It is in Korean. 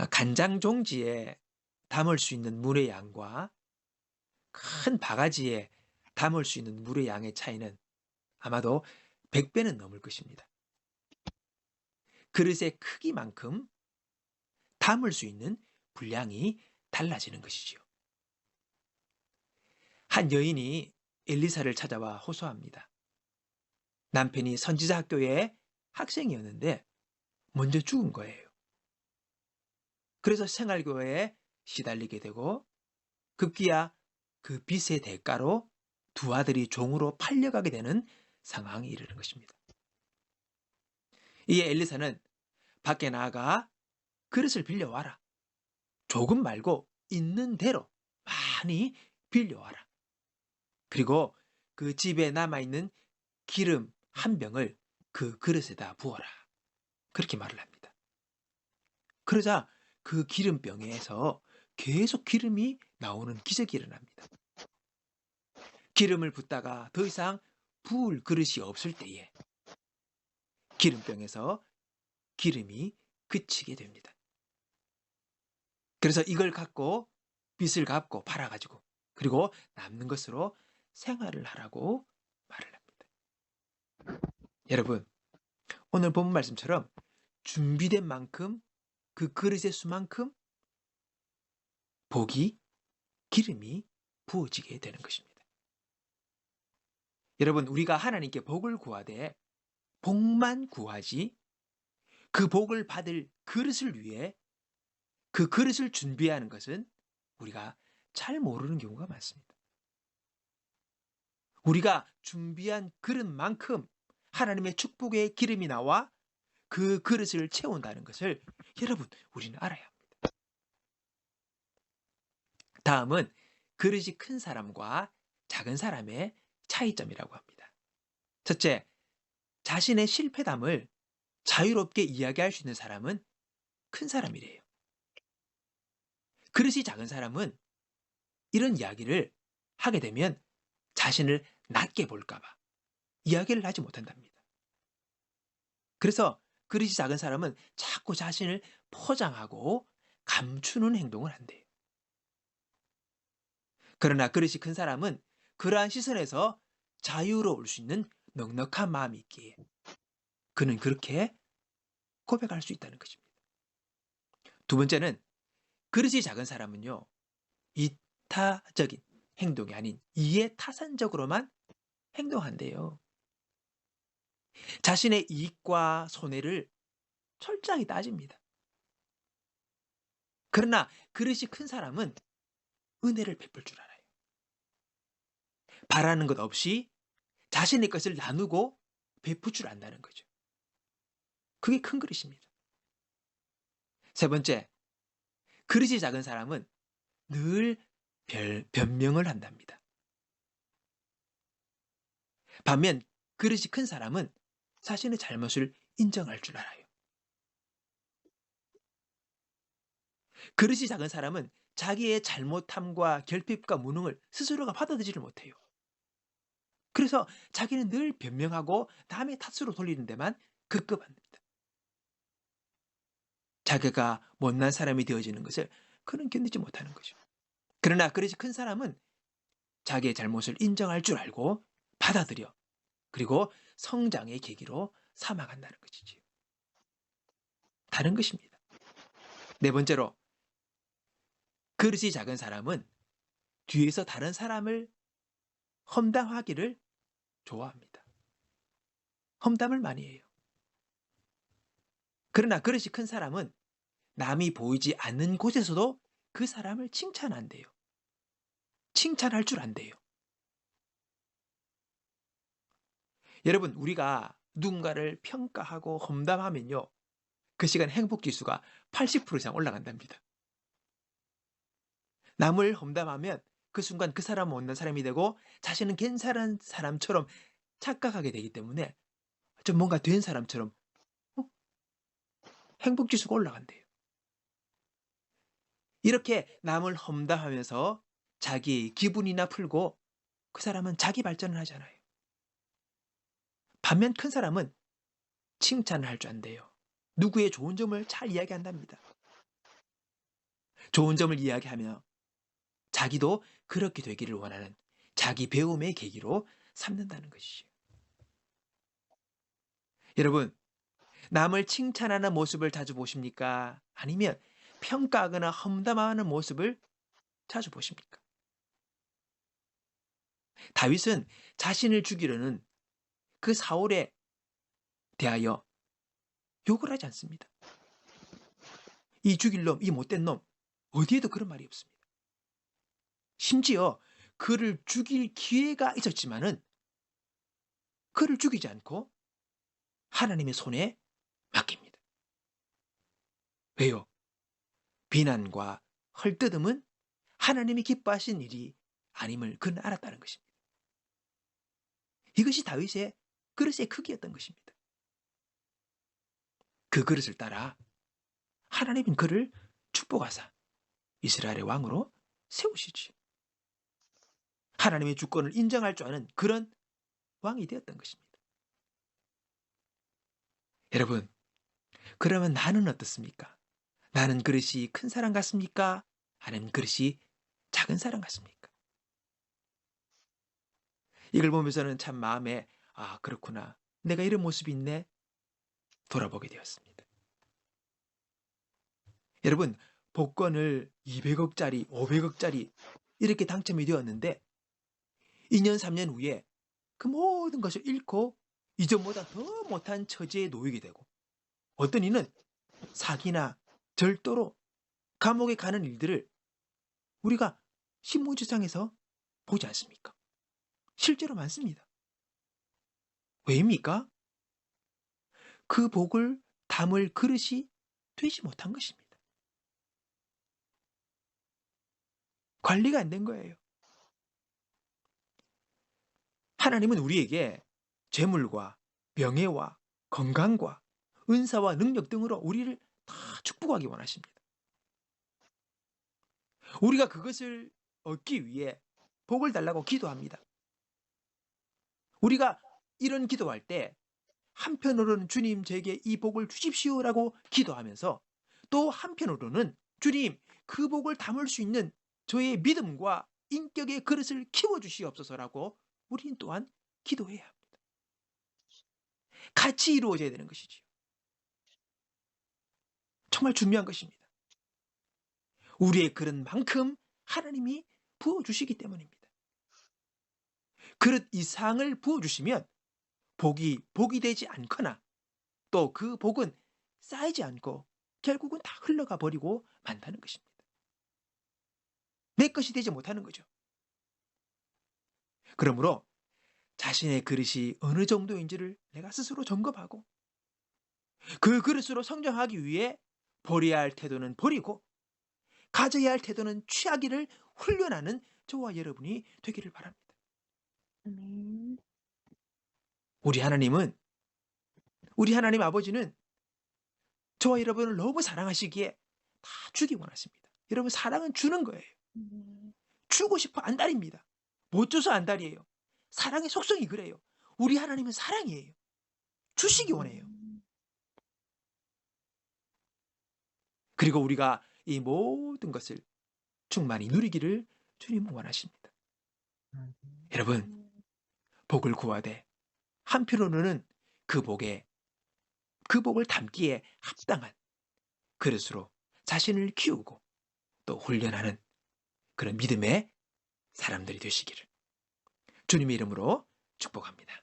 간장 종지에 담을 수 있는 물의 양과 큰 바가지에 담을 수 있는 물의 양의 차이는 아마도 100배는 넘을 것입니다. 그릇의 크기만큼 담을 수 있는 분량이 달라지는 것이지요. 한 여인이 엘리사를 찾아와 호소합니다. 남편이 선지자 학교의 학생이었는데 먼저 죽은 거예요. 그래서 생활고에 시달리게 되고 급기야 그 빚의 대가로 두 아들이 종으로 팔려가게 되는 상황에 이르는 것입니다. 이에 엘리사는 밖에 나가 그릇을 빌려와라. 조금 말고 있는 대로 많이 빌려와라. 그리고 그 집에 남아있는 기름 한 병을 그 그릇에다 부어라. 그렇게 말을 합니다. 그러자 그 기름병에서 계속 기름이 나오는 기적이 일어납니다. 기름을 붓다가 더 이상 부을 그릇이 없을 때에 기름병에서 기름이 그치게 됩니다. 그래서 이걸 갖고 빚을 갚고 팔아가지고 그리고 남는 것으로 생활을 하라고 말을 합니다. 여러분, 오늘 본 말씀처럼 준비된 만큼 그 그릇의 수만큼 복이 기름이 부어지게 되는 것입니다. 여러분, 우리가 하나님께 복을 구하되 복만 구하지 그 복을 받을 그릇을 위해 그 그릇을 준비하는 것은 우리가 잘 모르는 경우가 많습니다. 우리가 준비한 그릇만큼 하나님의 축복의 기름이 나와 그 그릇을 채운다는 것을 여러분, 우리는 알아야 합니다. 다음은 그릇이 큰 사람과 작은 사람의 차이점이라고 합니다. 첫째, 자신의 실패담을 자유롭게 이야기할 수 있는 사람은 큰 사람이래요. 그릇이 작은 사람은 이런 이야기를 하게 되면 자신을 낮게 볼까봐 이야기를 하지 못한답니다. 그래서 그릇이 작은 사람은 자꾸 자신을 포장하고 감추는 행동을 한대요. 그러나 그릇이 큰 사람은 그러한 시선에서 자유로울 수 있는 넉넉한 마음이 있기에 그는 그렇게 고백할 수 있다는 것입니다. 두 번째는 그릇이 작은 사람은요, 이타적인 행동이 아닌 이해타산적으로만 행동한대요. 자신의 이익과 손해를 철저하게 따집니다. 그러나 그릇이 큰 사람은 은혜를 베풀 줄 알아요. 바라는 것 없이 자신의 것을 나누고 베풀 줄 안다는 거죠. 그게 큰 그릇입니다. 세 번째, 그릇이 작은 사람은 늘 변명을 한답니다. 반면 그릇이 큰 사람은 자신의 잘못을 인정할 줄 알아요. 그릇이 작은 사람은 자기의 잘못함과 결핍과 무능을 스스로가 받아들이지를 못해요. 그래서 자기는 늘 변명하고 남의 탓으로 돌리는 데만 급급합니다. 자기가 못난 사람이 되어지는 것을 그는 견디지 못하는 거죠. 그러나 그릇이 큰 사람은 자기의 잘못을 인정할 줄 알고 받아들여 그리고 성장의 계기로 삼아간다는 것이지요. 다른 것입니다. 네 번째로 그릇이 작은 사람은 뒤에서 다른 사람을 험담하기를 좋아합니다. 험담을 많이 해요. 그러나 그릇이 큰 사람은 남이 보이지 않는 곳에서도 그 사람을 칭찬한대요. 칭찬할 줄 안대요. 여러분, 우리가 누군가를 평가하고 험담하면요, 그 시간 행복 지수가 80% 이상 올라간답니다. 남을 험담하면 그 순간 그 사람은 못난 사람이 되고 자신은 괜찮은 사람처럼 착각하게 되기 때문에 좀 뭔가 된 사람처럼 어? 행복 지수가 올라간대요. 이렇게 남을 험담하면서 자기 기분이나 풀고 그 사람은 자기 발전을 하잖아요. 반면 큰 사람은 칭찬을 할 줄 안대요. 누구의 좋은 점을 잘 이야기한답니다. 좋은 점을 이야기하며 자기도 그렇게 되기를 원하는 자기 배움의 계기로 삼는다는 것이죠. 여러분, 남을 칭찬하는 모습을 자주 보십니까? 아니면 평가하거나 험담하는 모습을 자주 보십니까? 다윗은 자신을 죽이려는 그 사울에 대하여 욕을 하지 않습니다. 이 죽일 놈, 이 못된 놈, 어디에도 그런 말이 없습니다. 심지어 그를 죽일 기회가 있었지만은 그를 죽이지 않고 하나님의 손에 맡깁니다. 왜요? 비난과 헐뜯음은 하나님이 기뻐하신 일이 아님을 그는 알았다는 것입니다. 이것이 다윗의 그릇의 크기였던 것입니다. 그 그릇을 따라 하나님은 그를 축복하사 이스라엘의 왕으로 세우시지. 하나님의 주권을 인정할 줄 아는 그런 왕이 되었던 것입니다. 여러분, 그러면 나는 어떻습니까? 나는 그릇이 큰 사람 같습니까? 아니면 그릇이 작은 사람 같습니까? 이걸 보면서는 참 마음에 그렇구나. 내가 이런 모습이 있네. 돌아보게 되었습니다. 여러분, 복권을 200억짜리, 500억짜리 이렇게 당첨이 되었는데 2년, 3년 후에 그 모든 것을 잃고 이전보다 더 못한 처지에 놓이게 되고 어떤 이는 사기나 절도로 감옥에 가는 일들을 우리가 신문지상에서 보지 않습니까? 실제로 많습니다. 왜입니까? 그 복을 담을 그릇이 되지 못한 것입니다. 관리가 안 된 거예요. 하나님은 우리에게 재물과 명예와 건강과 은사와 능력 등으로 우리를 다 축복하기 원하십니다. 우리가 그것을 얻기 위해 복을 달라고 기도합니다. 우리가 이런 기도할 때 한편으로는 주님 제게 이 복을 주십시오라고 기도하면서 또 한편으로는 주님 그 복을 담을 수 있는 저의 믿음과 인격의 그릇을 키워주시옵소서라고 우리는 또한 기도해야 합니다. 같이 이루어져야 되는 것이지요. 정말 중요한 것입니다. 우리의 그릇만큼 하나님이 부어주시기 때문입니다. 그릇 이상을 부어주시면 복이 되지 않거나 또 그 복은 쌓이지 않고 결국은 다 흘러가 버리고 만다는 것입니다. 내 것이 되지 못하는 거죠. 그러므로 자신의 그릇이 어느 정도인지를 내가 스스로 점검하고 그 그릇으로 성장하기 위해 버려야 할 태도는 버리고 가져야 할 태도는 취하기를 훈련하는 저와 여러분이 되기를 바랍니다. 아멘. 우리 하나님 아버지는 저와 여러분을 너무 사랑하시기에 다 주기 원하십니다. 여러분 사랑은 주는 거예요. 네. 주고 싶어 안달입니다. 못 줘서 안달이에요. 사랑의 속성이 그래요. 우리 하나님은 사랑이에요. 주시기 원해요. 그리고 우리가 이 모든 것을 충만히 누리기를 주님은 원하십니다. 여러분, 복을 구하되 한편으로는 그 복을 담기에 합당한 그릇으로 자신을 키우고 또 훈련하는 그런 믿음의 사람들이 되시기를 주님의 이름으로 축복합니다.